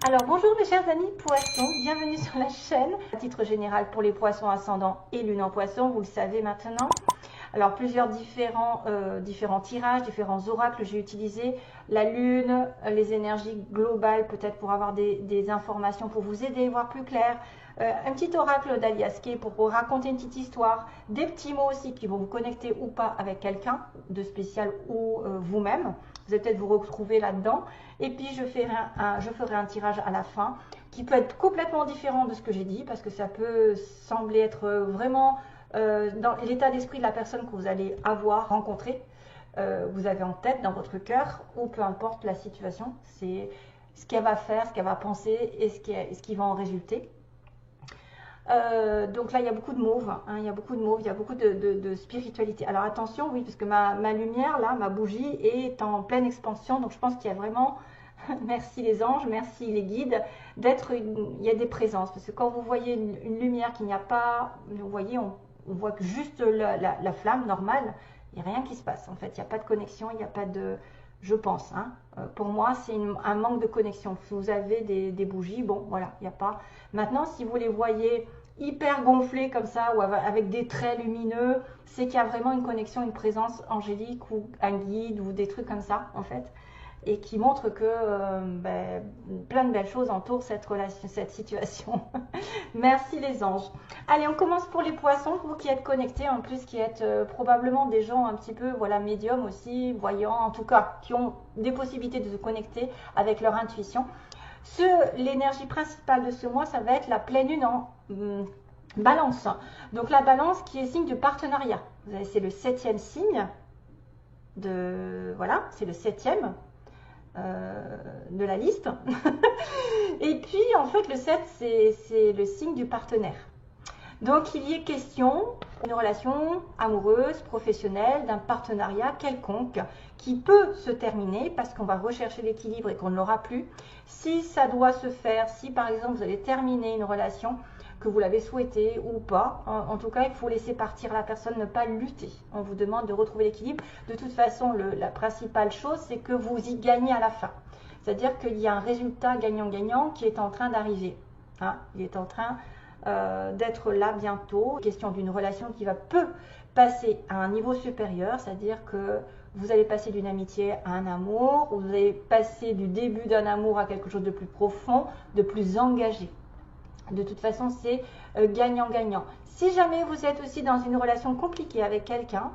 Alors bonjour mes chers amis poissons, bienvenue sur la chaîne. À titre général pour les poissons ascendants et lune en poisson, vous le savez maintenant. Alors plusieurs différents tirages, différents oracles j'ai utilisé. La lune, les énergies globales peut-être pour avoir des informations pour vous aider, voir plus clair. Un petit oracle d'Aliaské pour vous raconter une petite histoire. Des petits mots aussi qui vont vous connecter ou pas avec quelqu'un de spécial ou vous-même. Vous allez peut-être vous retrouver là-dedans. Et puis je ferai un tirage à la fin qui peut être complètement différent de ce que j'ai dit parce que ça peut sembler être vraiment dans l'état d'esprit de la personne que vous allez avoir rencontrée, vous avez en tête dans votre cœur, ou peu importe la situation, c'est ce qu'elle va faire, ce qu'elle va penser et ce qui va en résulter. Donc là il y a beaucoup de mauve, hein, il y a beaucoup de spiritualité. Alors attention, oui, parce que ma lumière là, ma bougie est en pleine expansion, donc je pense qu'il y a vraiment, merci les anges, merci les guides, il y a des présences, parce que quand vous voyez une lumière qu'il n'y a pas, vous voyez, on voit que juste la flamme normale, il n'y a rien qui se passe en fait, il n'y a pas de connexion, il n'y a pas de, je pense, hein. Pour moi c'est un manque de connexion. Si vous avez des bougies, bon voilà, il n'y a pas. Maintenant si vous les voyez hyper gonflées comme ça ou avec des traits lumineux, c'est qu'il y a vraiment une connexion, une présence angélique ou un guide ou des trucs comme ça en fait, et qui montre que plein de belles choses entourent cette relation, cette situation. Merci les anges. Allez, on commence pour les poissons, vous qui êtes connectés, en plus qui êtes probablement des gens un petit peu, voilà, médiums aussi, voyants, en tout cas, qui ont des possibilités de se connecter avec leur intuition. L'énergie principale de ce mois, ça va être la pleine lune en balance. Donc la balance qui est signe de partenariat. C'est le 7e signe, voilà, c'est le 7e. De la liste. Et puis en fait le 7 c'est le signe du partenaire, donc il y est question d'une relation amoureuse, professionnelle, d'un partenariat quelconque qui peut se terminer parce qu'on va rechercher l'équilibre et qu'on ne l'aura plus. Si ça doit se faire, si par exemple vous allez terminer une relation, que vous l'avez souhaité ou pas, en tout cas il faut laisser partir la personne, ne pas lutter. On vous demande de retrouver l'équilibre. De toute façon la principale chose c'est que vous y gagnez à la fin, c'est à dire qu'il y a un résultat gagnant-gagnant qui est en train d'arriver, hein. Il est en train d'être là bientôt. Question d'une relation qui peut passer à un niveau supérieur, c'est à dire que vous allez passer d'une amitié à un amour, vous allez passer du début d'un amour à quelque chose de plus profond, de plus engagé. De toute façon, c'est gagnant-gagnant. Si jamais vous êtes aussi dans une relation compliquée avec quelqu'un,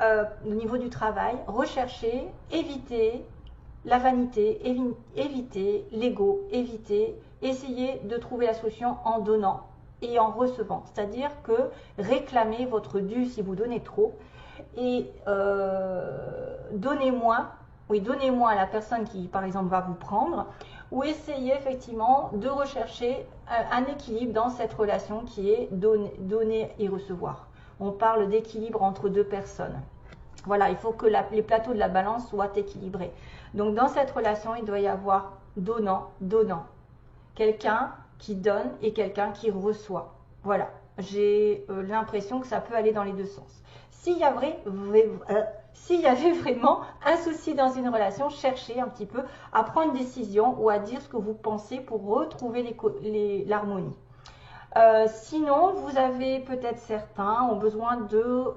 au niveau du travail, recherchez, évitez la vanité, évitez l'ego, essayez de trouver la solution en donnant et en recevant. C'est-à-dire que réclamez votre dû si vous donnez trop et donnez moins. Oui, donnez moins à la personne qui, par exemple, va vous prendre, ou essayez effectivement de rechercher un équilibre dans cette relation qui est donner et recevoir. On parle d'équilibre entre deux personnes. Voilà, il faut que les plateaux de la balance soient équilibrés. Donc, dans cette relation, il doit y avoir donnant. Quelqu'un qui donne et quelqu'un qui reçoit. Voilà, j'ai l'impression que ça peut aller dans les deux sens. S'il y avait vraiment un souci dans une relation, cherchez un petit peu à prendre une décision ou à dire ce que vous pensez pour retrouver l'harmonie. Sinon, vous avez peut-être certains ont besoin de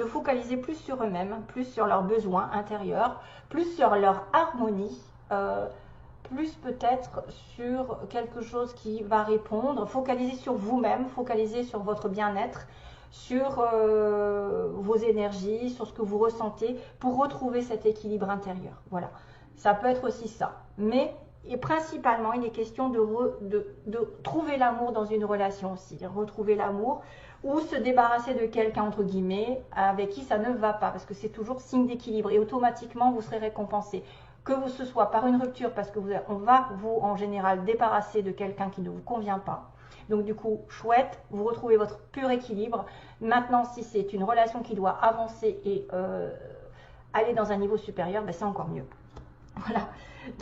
focaliser plus sur eux-mêmes, plus sur leurs besoins intérieurs, plus sur leur harmonie, plus peut-être sur quelque chose qui va répondre. Focaliser sur vous-même, focaliser sur votre bien-être, sur vos énergies, sur ce que vous ressentez pour retrouver cet équilibre intérieur. Voilà, ça peut être aussi ça. Mais et principalement, il est question de trouver l'amour dans une relation aussi. Retrouver l'amour ou se débarrasser de quelqu'un, entre guillemets, avec qui ça ne va pas. Parce que c'est toujours signe d'équilibre et automatiquement, vous serez récompensé. Que ce soit par une rupture, parce que on va vous, en général, débarrasser de quelqu'un qui ne vous convient pas. Donc du coup, chouette, vous retrouvez votre pur équilibre. Maintenant, si c'est une relation qui doit avancer et aller dans un niveau supérieur, ben, c'est encore mieux. Voilà.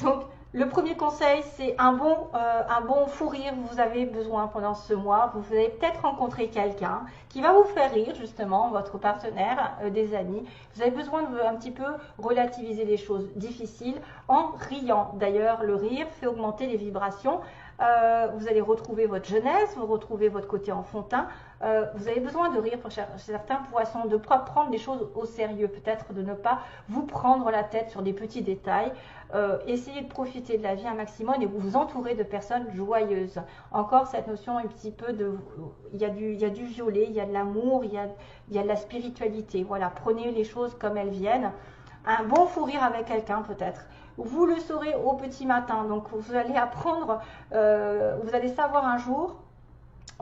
Donc, le premier conseil, c'est un bon fou rire. Vous avez besoin pendant ce mois. Vous allez peut-être rencontrer quelqu'un qui va vous faire rire, justement, votre partenaire, des amis. Vous avez besoin de un petit peu relativiser les choses difficiles en riant. D'ailleurs, le rire fait augmenter les vibrations. Vous allez retrouver votre jeunesse, vous retrouvez votre côté enfantin. Vous avez besoin de rire pour certains poissons, de ne pas prendre les choses au sérieux, peut-être de ne pas vous prendre la tête sur des petits détails. Essayez de profiter de la vie un maximum et vous entourer de personnes joyeuses. Encore cette notion un petit peu de... Il y a du violet, il y a de l'amour, il y a de la spiritualité. Voilà, prenez les choses comme elles viennent. Un bon fou rire avec quelqu'un peut-être. Vous le saurez au petit matin. Donc vous allez apprendre, vous allez savoir un jour,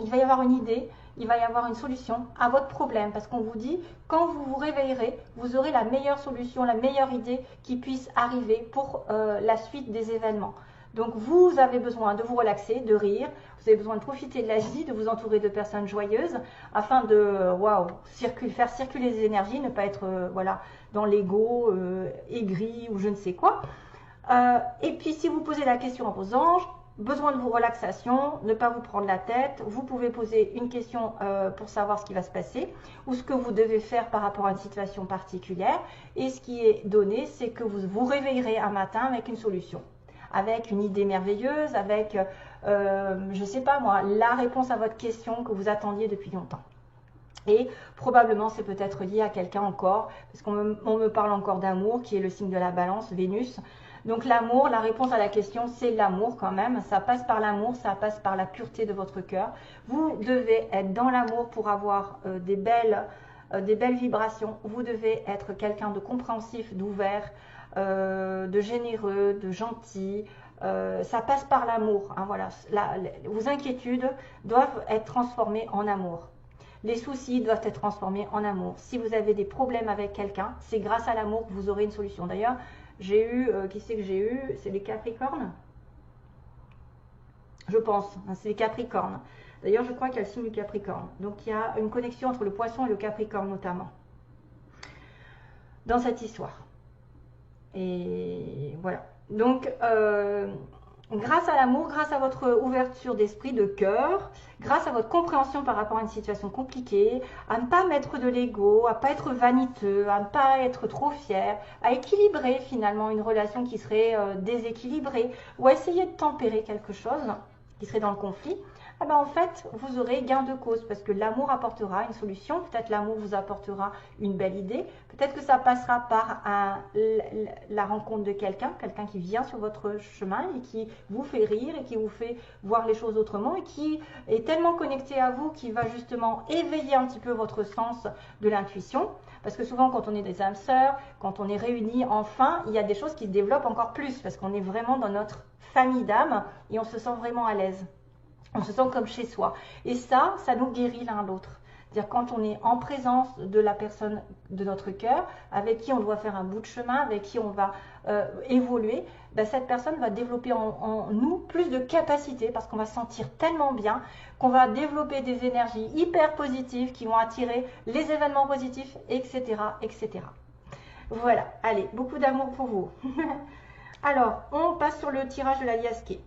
il va y avoir une idée, il va y avoir une solution à votre problème. Parce qu'on vous dit, quand vous vous réveillerez, vous aurez la meilleure solution, la meilleure idée qui puisse arriver pour la suite des événements. Donc vous avez besoin de vous relaxer, de rire, vous avez besoin de profiter de la vie, de vous entourer de personnes joyeuses afin de faire circuler les énergies, ne pas être voilà, dans l'ego, aigri ou je ne sais quoi. Et puis si vous posez la question à vos anges, besoin de vos relaxations, ne pas vous prendre la tête, vous pouvez poser une question pour savoir ce qui va se passer ou ce que vous devez faire par rapport à une situation particulière. Et ce qui est donné, c'est que vous vous réveillerez un matin avec une solution, avec une idée merveilleuse, avec, je ne sais pas moi, la réponse à votre question que vous attendiez depuis longtemps. Et probablement c'est peut-être lié à quelqu'un encore, parce qu'on me parle encore d'amour, qui est le signe de la balance, Vénus. Donc l'amour, la réponse à la question, c'est l'amour quand même. Ça passe par l'amour, ça passe par la pureté de votre cœur. Vous devez être dans l'amour pour avoir des belles vibrations. Vous devez être quelqu'un de compréhensif, d'ouvert, de généreux, de gentil. Ça passe par l'amour. Hein, voilà. Vos inquiétudes doivent être transformées en amour. Les soucis doivent être transformés en amour. Si vous avez des problèmes avec quelqu'un, c'est grâce à l'amour que vous aurez une solution. D'ailleurs, j'ai eu, qui c'est que j'ai eu? C'est les Capricornes? Je pense, c'est les Capricornes. D'ailleurs, je crois qu'il y a le signe du Capricorne. Donc, il y a une connexion entre le Poisson et le Capricorne notamment dans cette histoire. Et voilà. Donc, grâce à l'amour, grâce à votre ouverture d'esprit, de cœur, grâce à votre compréhension par rapport à une situation compliquée, à ne pas mettre de l'ego, à ne pas être vaniteux, à ne pas être trop fier, à équilibrer finalement une relation qui serait déséquilibrée ou à essayer de tempérer quelque chose qui serait dans le conflit, eh ben en fait, vous aurez gain de cause parce que l'amour apportera une solution. Peut-être l'amour vous apportera une belle idée. Peut-être que ça passera par la rencontre de quelqu'un qui vient sur votre chemin et qui vous fait rire et qui vous fait voir les choses autrement et qui est tellement connecté à vous qui va justement éveiller un petit peu votre sens de l'intuition. Parce que souvent, quand on est des âmes sœurs, quand on est réunis enfin, il y a des choses qui se développent encore plus parce qu'on est vraiment dans notre famille d'âmes et on se sent vraiment à l'aise. On se sent comme chez soi. Et ça nous guérit l'un l'autre. C'est-à-dire quand on est en présence de la personne de notre cœur, avec qui on doit faire un bout de chemin, avec qui on va évoluer, ben cette personne va développer en nous plus de capacité parce qu'on va se sentir tellement bien qu'on va développer des énergies hyper positives qui vont attirer les événements positifs, etc., etc. Voilà, allez, beaucoup d'amour pour vous. Alors, on passe sur le tirage de la liasquée.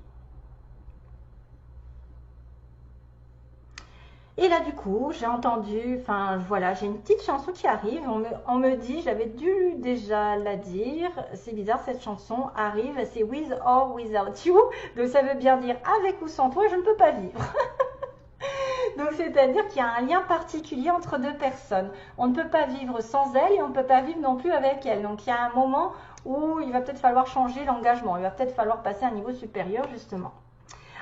Et là, du coup, j'ai entendu, enfin voilà, j'ai une petite chanson qui arrive. On me dit, j'avais dû déjà la dire, c'est bizarre, cette chanson arrive, c'est With or Without You. Donc ça veut bien dire avec ou sans toi, je ne peux pas vivre. Donc c'est-à-dire qu'il y a un lien particulier entre deux personnes. On ne peut pas vivre sans elle et on ne peut pas vivre non plus avec elle. Donc il y a un moment où il va peut-être falloir changer l'engagement, il va peut-être falloir passer à un niveau supérieur justement.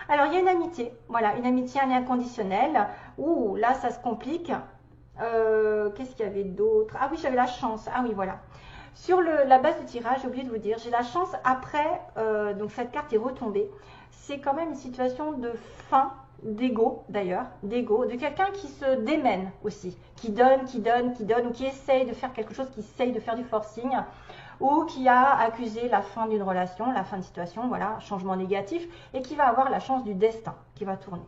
Alors, il y a une amitié, voilà, une amitié, un lien conditionnel. Ouh, là, ça se complique. Qu'est-ce qu'il y avait d'autre? Ah oui, j'avais la chance. Ah oui, voilà. Sur la base du tirage, j'ai oublié de vous dire, j'ai la chance après, donc cette carte est retombée. C'est quand même une situation de fin, d'ego d'ailleurs, d'ego, de quelqu'un qui se démène aussi, qui donne, ou qui essaye de faire quelque chose, qui essaye de faire du forcing, ou qui a accusé la fin d'une relation, la fin de situation, voilà, changement négatif, et qui va avoir la chance du destin qui va tourner.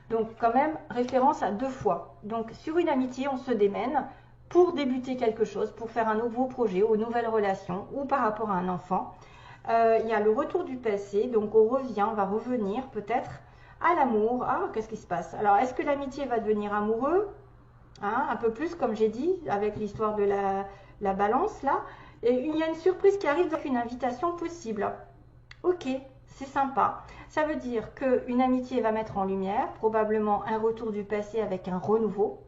Donc quand même, référence à deux fois. Donc sur une amitié, on se démène, pour débuter quelque chose, pour faire un nouveau projet ou une nouvelle relation ou par rapport à un enfant. Il y a le retour du passé, donc on revient, on va revenir peut-être à l'amour. Ah, qu'est-ce qui se passe? Alors, est-ce que l'amitié va devenir amoureux? Hein, un peu plus, comme j'ai dit, avec l'histoire de la balance, là. Et il y a une surprise qui arrive, donc une invitation possible. Ok, c'est sympa. Ça veut dire qu'une amitié va mettre en lumière, probablement un retour du passé avec un renouveau.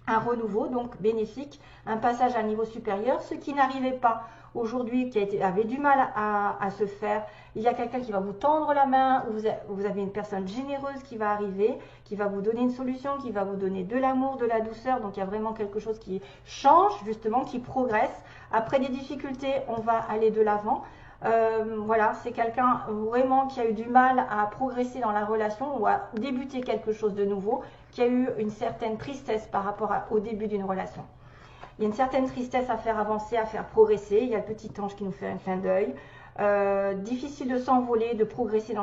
Un renouveau, donc bénéfique, un passage à un niveau supérieur, ce qui n'arrivait pas aujourd'hui, qui avait du mal à se faire. Il y a quelqu'un qui va vous tendre la main, ou vous avez une personne généreuse qui va arriver, qui va vous donner une solution, qui va vous donner de l'amour, de la douceur. Donc il y a vraiment quelque chose qui change, justement, qui progresse. Après des difficultés, on va aller de l'avant. Voilà, c'est quelqu'un vraiment qui a eu du mal à progresser dans la relation ou à débuter quelque chose de nouveau, qui a eu une certaine tristesse par rapport au début d'une relation. Il y a une certaine tristesse à faire avancer, à faire progresser. Il y a le petit ange qui nous fait un clin d'œil. Difficile de s'envoler, de progresser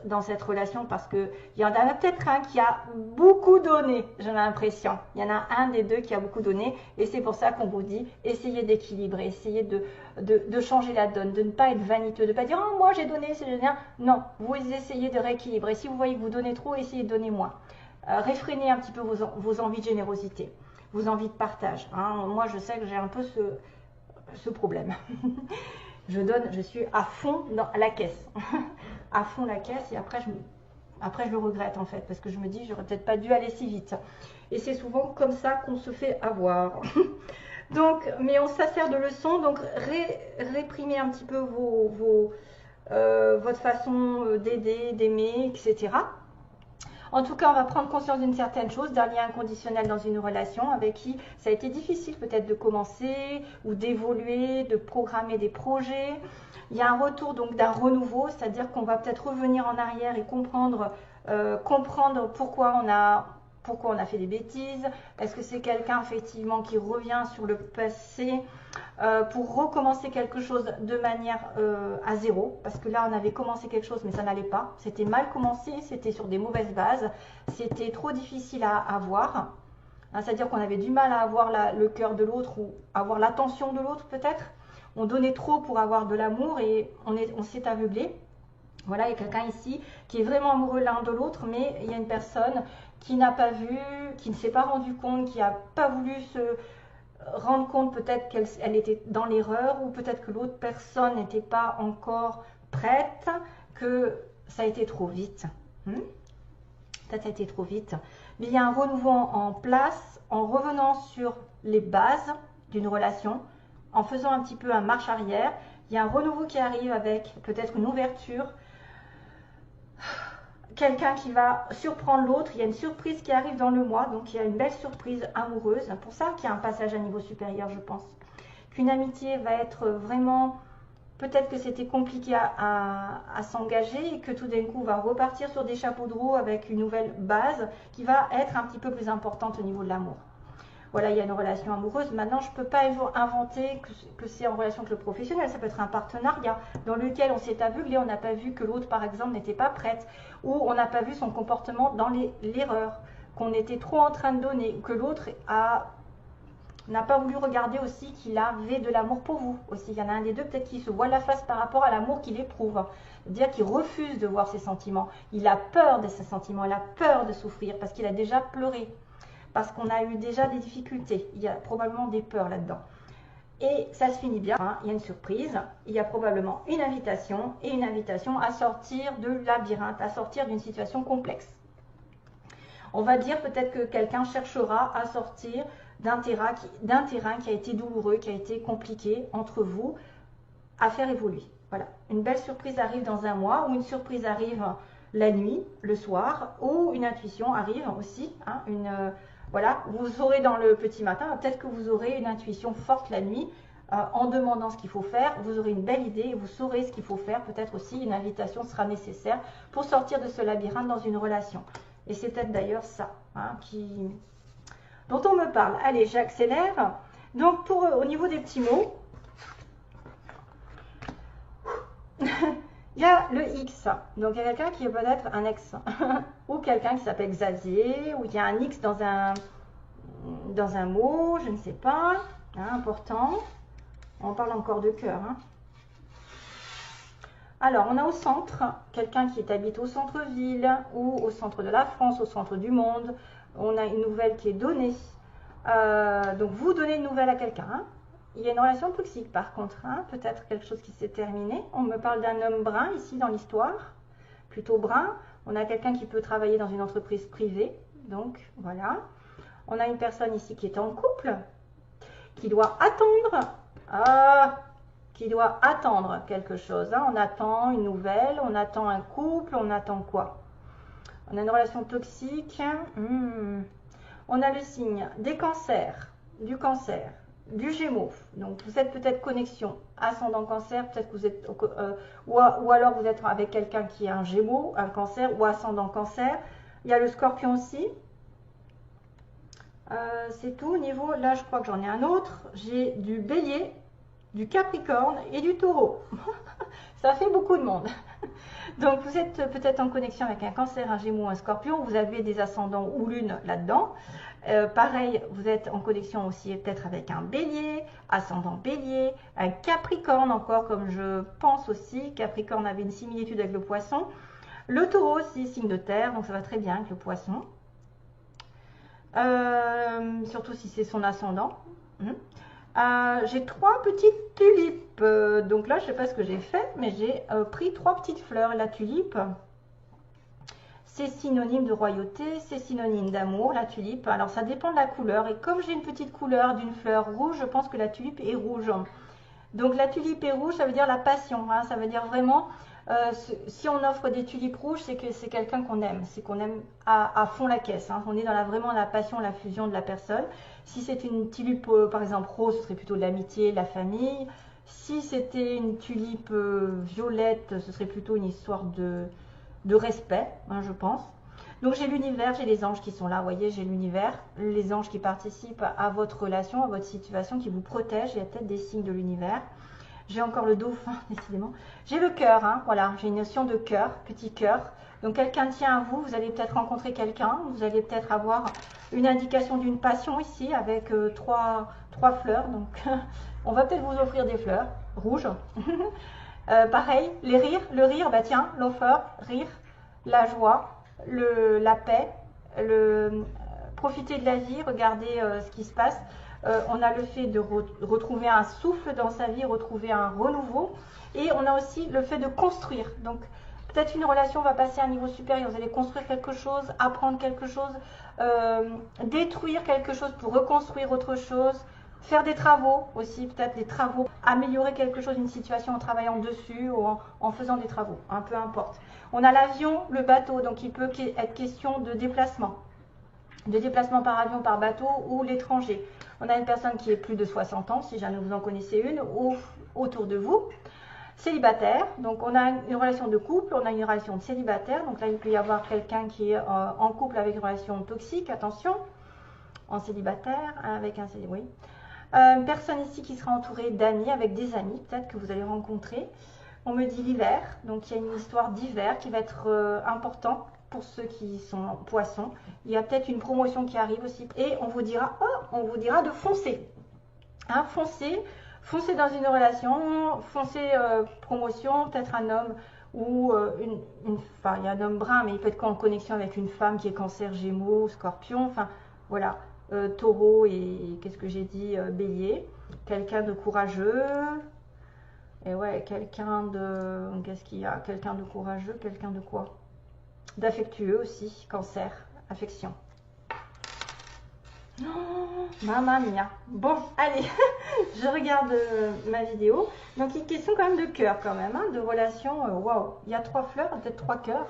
dans cette relation parce qu'il y en a peut-être un qui a beaucoup donné, j'ai l'impression. Il y en a un des deux qui a beaucoup donné et c'est pour ça qu'on vous dit, essayez d'équilibrer, essayez de changer la donne, de ne pas être vaniteux, de ne pas dire « Oh, moi j'ai donné, c'est génial ». Non, vous essayez de rééquilibrer. Si vous voyez que vous donnez trop, essayez de donner moins. Réfrénez un petit peu vos envies de générosité, vos envies de partage. Hein. Moi, je sais que j'ai un peu ce problème. Je donne, je suis à fond dans la caisse. À fond la caisse et après je le regrette en fait parce que je me dis j'aurais peut-être pas dû aller si vite. Et c'est souvent comme ça qu'on se fait avoir. Donc, mais on s'assert de leçons, donc réprimez un petit peu votre façon d'aider, d'aimer, etc. En tout cas, on va prendre conscience d'une certaine chose, d'un lien inconditionnel dans une relation avec qui ça a été difficile peut-être de commencer ou d'évoluer, de programmer des projets. Il y a un retour donc d'un renouveau, c'est-à-dire qu'on va peut-être revenir en arrière et comprendre pourquoi on a fait des bêtises. Est-ce que c'est quelqu'un effectivement qui revient sur le passé pour recommencer quelque chose de manière à zéro, parce que là on avait commencé quelque chose mais ça n'allait pas, c'était mal commencé, c'était sur des mauvaises bases, c'était trop difficile à avoir, hein, c'est-à-dire qu'on avait du mal à avoir le cœur de l'autre ou avoir l'attention de l'autre peut-être, on donnait trop pour avoir de l'amour et on s'est aveuglé. Voilà, il y a quelqu'un ici qui est vraiment amoureux l'un de l'autre, mais il y a une personne qui n'a pas vu, qui ne s'est pas rendu compte, qui n'a pas voulu se rendre compte peut-être qu'elle était dans l'erreur ou peut-être que l'autre personne n'était pas encore prête, que ça a été trop vite. Peut-être ça a été trop vite. Mais il y a un renouveau en place en revenant sur les bases d'une relation, en faisant un petit peu un marche arrière. Il y a un renouveau qui arrive avec peut-être une ouverture. Quelqu'un qui va surprendre l'autre, il y a une surprise qui arrive dans le mois, donc il y a une belle surprise amoureuse. C'est pour ça qu'il y a un passage à niveau supérieur, je pense. Qu'une amitié va être vraiment, peut-être que c'était compliqué à s'engager et que tout d'un coup on va repartir sur des chapeaux de roue avec une nouvelle base qui va être un petit peu plus importante au niveau de l'amour. Voilà, il y a une relation amoureuse. Maintenant, je ne peux pas inventer que c'est en relation avec le professionnel. Ça peut être un partenariat dans lequel on s'est aveuglé, on n'a pas vu que l'autre, par exemple, n'était pas prête, ou on n'a pas vu son comportement dans l'erreur, qu'on était trop en train de donner, que l'autre n'a pas voulu regarder aussi qu'il avait de l'amour pour vous. Aussi, il y en a un des deux peut-être qui se voit la face par rapport à l'amour qu'il éprouve. C'est-à-dire qu'il refuse de voir ses sentiments. Il a peur de ses sentiments, il a peur de souffrir parce qu'il a déjà pleuré. Parce qu'on a eu déjà des difficultés, il y a probablement des peurs là-dedans. Et ça se finit bien, hein. Il y a une surprise, il y a probablement une invitation, et une invitation à sortir de labyrinthe, à sortir d'une situation complexe. On va dire peut-être que quelqu'un cherchera à sortir d'un terrain qui a été douloureux, qui a été compliqué entre vous, à faire évoluer. Voilà, une belle surprise arrive dans un mois, ou une surprise arrive la nuit, le soir, ou une intuition arrive aussi, hein, voilà, vous aurez dans le petit matin, peut-être que vous aurez une intuition forte la nuit, en demandant ce qu'il faut faire, vous aurez une belle idée, vous saurez ce qu'il faut faire, peut-être aussi une invitation sera nécessaire pour sortir de ce labyrinthe dans une relation. Et c'est peut-être d'ailleurs ça, hein, dont on me parle. Allez, j'accélère. Donc, au niveau des petits mots, il y a le X, donc il y a quelqu'un qui est peut-être un ex, ou quelqu'un qui s'appelle Xavier, ou il y a un X dans dans un mot, je ne sais pas, hein, important. On parle encore de cœur. Hein. Alors, on a au centre, quelqu'un qui habite au centre-ville ou au centre de la France, au centre du monde. On a une nouvelle qui est donnée. Donc, vous donnez une nouvelle à quelqu'un. Hein. Il y a une relation toxique par contre, hein, peut-être quelque chose qui s'est terminé. On me parle d'un homme brun ici dans l'histoire, plutôt brun. On a quelqu'un qui peut travailler dans une entreprise privée, donc voilà. On a une personne ici qui est en couple, qui doit attendre, qui doit attendre quelque chose. Hein. On attend une nouvelle, on attend un couple, on attend quoi? On a une relation toxique. On a le signe des cancers, du cancer, du Gémeaux. Donc vous êtes peut-être connexion ascendant cancer, peut-être que vous êtes ou alors vous êtes avec quelqu'un qui a un Gémeaux, un cancer ou ascendant cancer. Il y a le Scorpion aussi. C'est tout au niveau. Là, je crois que j'en ai un autre. J'ai du Bélier, du Capricorne et du Taureau. Ça fait beaucoup de monde. Donc vous êtes peut-être en connexion avec un cancer, un Gémeaux, un Scorpion. Vous avez des ascendants ou lune là-dedans. Pareil, vous êtes en connexion aussi peut-être avec un Bélier, ascendant Bélier, un Capricorne encore, comme je pense aussi. Capricorne avait une similitude avec le Poisson. Le Taureau aussi, signe de terre, donc ça va très bien avec le Poisson. Surtout si c'est son ascendant. J'ai 3 petites tulipes. Donc là, je ne sais pas ce que j'ai fait, mais j'ai pris 3 petites fleurs. La tulipe, c'est synonyme de royauté, c'est synonyme d'amour, la tulipe. Alors, ça dépend de la couleur. Et comme j'ai une petite couleur d'une fleur rouge, je pense que la tulipe est rouge. Donc, la tulipe est rouge, ça veut dire la passion. Hein, ça veut dire vraiment, si on offre des tulipes rouges, c'est que c'est quelqu'un qu'on aime. C'est qu'on aime à fond la caisse. Hein. On est dans vraiment la passion, la fusion de la personne. Si c'est une tulipe, par exemple, rose, ce serait plutôt de l'amitié, de la famille. Si c'était une tulipe violette, ce serait plutôt une histoire de respect, hein, je pense. Donc j'ai l'univers, j'ai les anges qui sont là, vous voyez, j'ai l'univers, les anges qui participent à votre relation, à votre situation, qui vous protègent. Il y a peut-être des signes de l'univers. J'ai encore le dauphin, décidément. J'ai le cœur, hein, voilà, j'ai une notion de cœur, petit cœur. Donc quelqu'un tient à vous, vous allez peut-être rencontrer quelqu'un, vous allez peut-être avoir une indication d'une passion ici avec trois fleurs. Donc on va peut-être vous offrir des fleurs rouges. Pareil, les rires, le rire, bah tiens, l'offer, rire, la joie, la paix, profiter de la vie, regarder ce qui se passe. On a le fait de retrouver un souffle dans sa vie, retrouver un renouveau. Et on a aussi le fait de construire. Donc peut-être une relation va passer à un niveau supérieur. Vous allez construire quelque chose, apprendre quelque chose, détruire quelque chose pour reconstruire autre chose. Faire des travaux aussi, peut-être des travaux, améliorer quelque chose, une situation en travaillant dessus ou en faisant des travaux, hein, peu importe. On a l'avion, le bateau, donc il peut être question de déplacement par avion, par bateau ou l'étranger. On a une personne qui est plus de 60 ans, si jamais vous en connaissez une, ou autour de vous. Célibataire, donc on a une relation de couple, on a une relation de célibataire, donc là il peut y avoir quelqu'un qui est en couple avec une relation toxique, attention, en célibataire, avec un célibataire, oui. Une personne ici qui sera entourée d'amis, avec des amis peut-être que vous allez rencontrer. On me dit l'hiver, donc il y a une histoire d'hiver qui va être importante pour ceux qui sont poissons. Il y a peut-être une promotion qui arrive aussi et on vous dira de foncer. Hein, foncez dans une relation, foncez promotion, peut-être un homme ou enfin il y a un homme brun, mais il peut être en connexion avec une femme qui est cancer, gémeaux, scorpion, enfin voilà. Taureau et qu'est-ce que j'ai dit, bélier, quelqu'un de courageux, et ouais, quelqu'un de, qu'est-ce qu'il y a, quelqu'un de courageux, quelqu'un de quoi, d'affectueux aussi, cancer, affection. Oh, mamma mia. Bon, allez, je regarde ma vidéo. Donc une question quand même de cœur quand même, hein, de relation, waouh, il y a 3 fleurs, peut-être 3 cœurs.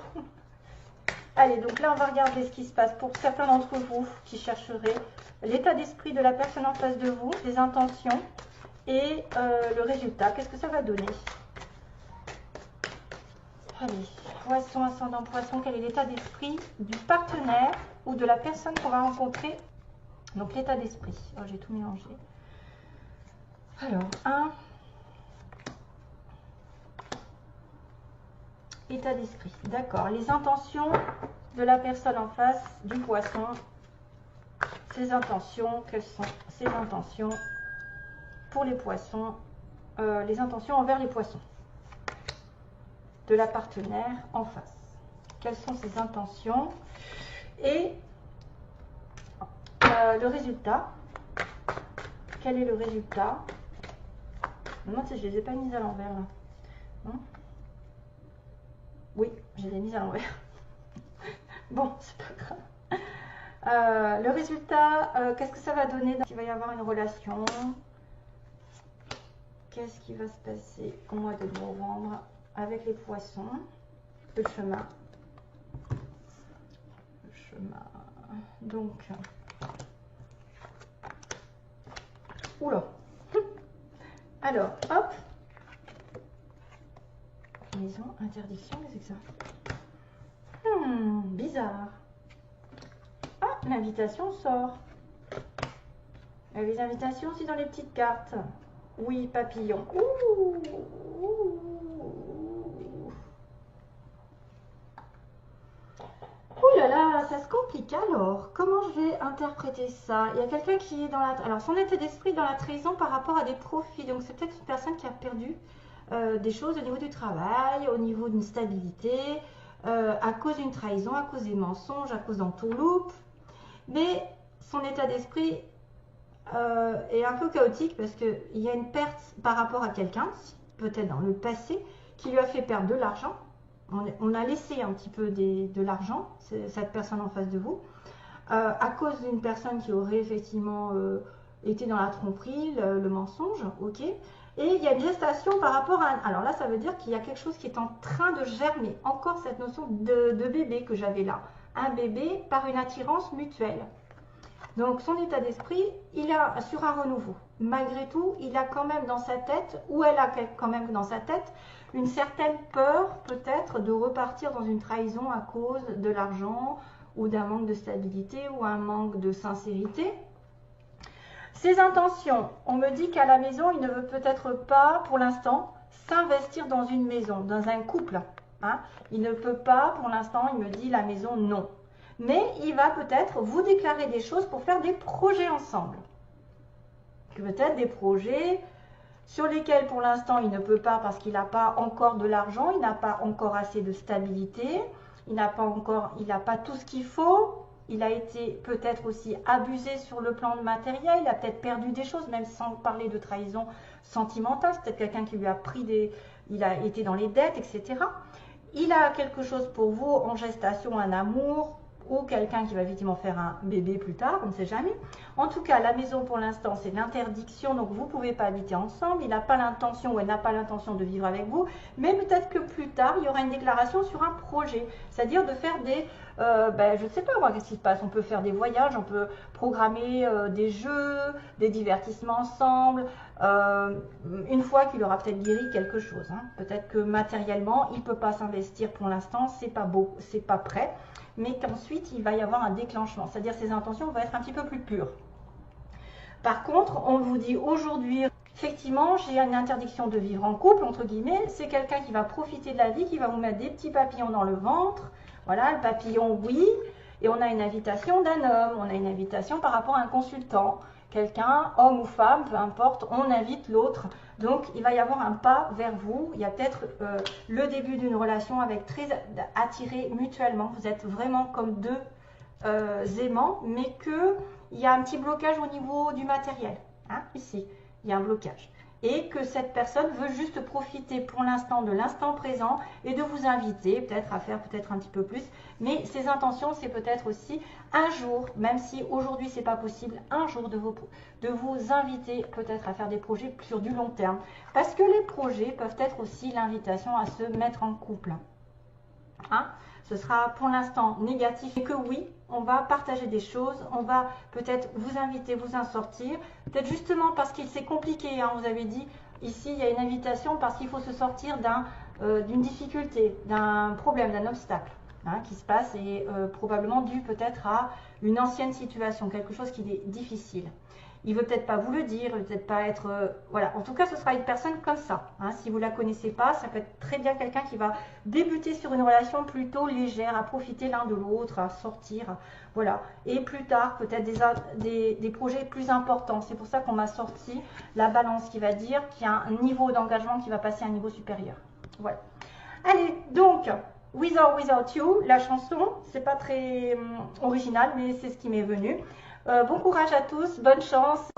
Allez, donc là, on va regarder ce qui se passe pour certains d'entre vous qui chercheraient l'état d'esprit de la personne en face de vous, les intentions et le résultat. Qu'est-ce que ça va donner? Allez, poisson, ascendant poisson, quel est l'état d'esprit du partenaire ou de la personne qu'on va rencontrer? Donc, l'état d'esprit. Oh, j'ai tout mélangé. Alors, 1. État d'esprit, d'accord. Les intentions de la personne en face du poisson, Ses intentions, quelles sont ses intentions pour les poissons, les intentions envers les poissons de la partenaire en face. Quelles sont ses intentions et le résultat. Quel est le résultat? Je me demande si je les ai pas mises à l'envers là. Non, oui, je les ai mises à l'envers. Bon, c'est pas grave. Le résultat, qu'est-ce que ça va donner? Il va y avoir une relation. Qu'est-ce qui va se passer au mois de novembre avec les poissons? Le chemin. Le chemin. Donc, oula. Alors, hop. Maison, interdiction, qu'est-ce que c'est que ça? Bizarre. Ah, l'invitation sort. Il y a les invitations aussi dans les petites cartes. Oui, papillon. Ouh, ouh. Ouh là là, ça se complique alors. Comment je vais interpréter ça? Il y a quelqu'un qui est dans la... Alors, son état d'esprit dans la trahison par rapport à des profits. Donc, c'est peut-être une personne qui a perdu des choses au niveau du travail, au niveau d'une stabilité, à cause d'une trahison, à cause des mensonges, à cause d'entourloupe. Mais son état d'esprit est un peu chaotique parce qu'il y a une perte par rapport à quelqu'un, peut-être dans le passé, qui lui a fait perdre de l'argent. On a laissé un petit peu de l'argent, cette personne en face de vous, à cause d'une personne qui aurait effectivement été dans la tromperie, le mensonge, ok. Et il y a une gestation par rapport à... Alors là, ça veut dire qu'il y a quelque chose qui est en train de germer. Encore cette notion de bébé que j'avais là. Un bébé par une attirance mutuelle. Donc son état d'esprit, il est sur un renouveau. Malgré tout, il a quand même dans sa tête, ou elle a quand même dans sa tête, une certaine peur peut-être de repartir dans une trahison à cause de l'argent ou d'un manque de stabilité ou un manque de sincérité. Ses intentions, on me dit qu'à la maison, il ne veut peut-être pas pour l'instant s'investir dans une maison, dans un couple. Hein. Il ne peut pas pour l'instant, il me dit la maison non. Mais il va peut-être vous déclarer des choses pour faire des projets ensemble. Peut-être des projets sur lesquels pour l'instant il ne peut pas parce qu'il n'a pas encore de l'argent, il n'a pas encore assez de stabilité, il n'a pas tout ce qu'il faut. Il a été peut-être aussi abusé sur le plan de matériel, il a peut-être perdu des choses, même sans parler de trahison sentimentale. C'est peut-être quelqu'un qui lui a pris il a été dans les dettes, etc. Il a quelque chose pour vous en gestation, un amour, ou quelqu'un qui va effectivement faire un bébé plus tard, on ne sait jamais. En tout cas, la maison pour l'instant, c'est l'interdiction, donc vous ne pouvez pas habiter ensemble. Il n'a pas l'intention ou elle n'a pas l'intention de vivre avec vous, mais peut-être que plus tard, il y aura une déclaration sur un projet, c'est-à-dire de faire des... je ne sais pas moi, qu'est-ce qui se passe. On peut faire des voyages, on peut programmer des jeux, des divertissements ensemble, une fois qu'il aura peut-être guéri quelque chose. Hein. Peut-être que matériellement, il ne peut pas s'investir pour l'instant, c'est pas beau, c'est pas prêt. Mais qu'ensuite, il va y avoir un déclenchement. C'est-à-dire ses intentions vont être un petit peu plus pures. Par contre, on vous dit aujourd'hui, effectivement, j'ai une interdiction de vivre en couple, entre guillemets. C'est quelqu'un qui va profiter de la vie, qui va vous mettre des petits papillons dans le ventre. Voilà, le papillon, oui. Et on a une invitation d'un homme, on a une invitation par rapport à un consultant. Quelqu'un, homme ou femme, peu importe, on invite l'autre. Donc, il va y avoir un pas vers vous. Il y a peut-être le début d'une relation avec très attirés mutuellement. Vous êtes vraiment comme deux aimants, mais qu'il y a un petit blocage au niveau du matériel. Hein, ici, il y a un blocage. Et que cette personne veut juste profiter pour l'instant de l'instant présent et de vous inviter peut-être à faire peut-être un petit peu plus. Mais ses intentions, c'est peut-être aussi un jour, même si aujourd'hui c'est pas possible, un jour de vous inviter peut-être à faire des projets sur du long terme. Parce que les projets peuvent être aussi l'invitation à se mettre en couple. Hein? Ce sera pour l'instant négatif et que oui, on va partager des choses, on va peut-être vous inviter, vous en sortir. Peut-être justement parce qu'il c'est compliqué, hein, vous avez dit, ici il y a une invitation parce qu'il faut se sortir d'une difficulté, d'un problème, d'un obstacle hein, qui se passe et probablement dû peut-être à une ancienne situation, quelque chose qui est difficile. il veut peut-être pas vous le dire, il veut peut-être pas être... voilà, en tout cas, ce sera une personne comme ça. Hein. Si vous la connaissez pas, ça peut être très bien quelqu'un qui va débuter sur une relation plutôt légère, à profiter l'un de l'autre, à sortir, voilà. Et plus tard, peut-être des projets plus importants. C'est pour ça qu'on m'a sorti la balance qui va dire qu'il y a un niveau d'engagement qui va passer à un niveau supérieur. Voilà. Allez, donc, With or Without You, la chanson, c'est pas très original, mais c'est ce qui m'est venu. Bon courage à tous, bonne chance.